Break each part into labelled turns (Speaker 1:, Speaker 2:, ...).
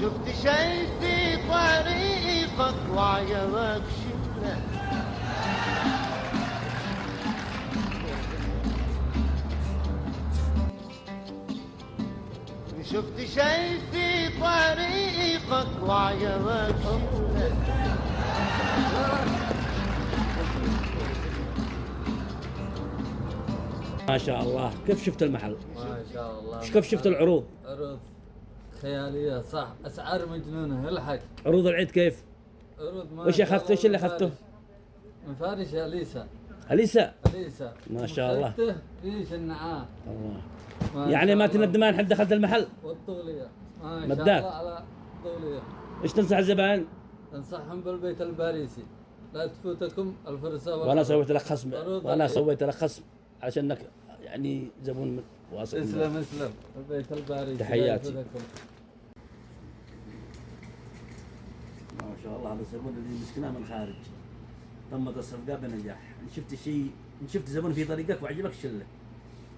Speaker 1: شفت شي في طريقك وعجبك شله، شفت شي في طريقك وعجبك شله.
Speaker 2: ما شاء الله. كيف شفت المحل؟
Speaker 3: ما شاء الله.
Speaker 2: كيف شفت العروض؟
Speaker 3: عروض خيالية صح، أسعار مجنونة. الحق
Speaker 2: عروض العيد كيف؟
Speaker 3: عروض ما
Speaker 2: وش
Speaker 3: شاء
Speaker 2: اخذت؟
Speaker 3: الله.
Speaker 2: ايش اللي اخذته؟
Speaker 3: من فارس أليسا.
Speaker 2: أليسا.
Speaker 3: أليسا
Speaker 2: ما شاء الله.
Speaker 3: وخدته في شنعاء.
Speaker 2: الله. يعني ما تندمان حد دخلت المحل؟
Speaker 3: والطولية ما شاء
Speaker 2: مداك.
Speaker 3: الله على طولية.
Speaker 2: ايش تنصح الزبائن؟
Speaker 3: انصحهم بالبيت الباريسي، لا تفوتكم الفرصة.
Speaker 2: وانا سويت لك خصم،
Speaker 3: عروض
Speaker 2: وانا
Speaker 3: العيد.
Speaker 2: سويت لك خصم عشانك يعني زبون واثق.
Speaker 3: اسلم اسلم. البيت الباريسي
Speaker 2: تحياتي.
Speaker 3: لا يفوتكم.
Speaker 2: ما شاء الله. هذا الزبون اللي مسكناه من الخارج تمت الصفقه بنجاح. ان شفت شيء، ان شفت زبون في طريقك وعجبك شله.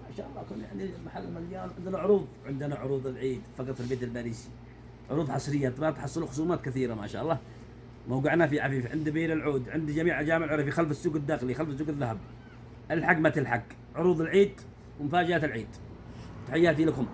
Speaker 2: ما شاء الله كل يعني المحل مليان. عندنا عروض، عندنا عروض العيد فقط في البيت الباريسي، عروض حصريه ما تحصلوا خصومات كثيره ما شاء الله. موقعنا في عفيف عند بير العود، عند جميع جامع العرفي، خلف السوق الداخلي، خلف سوق الذهب. الحق ما تلحق، عروض العيد ومفاجآت العيد. تحياتي لكم.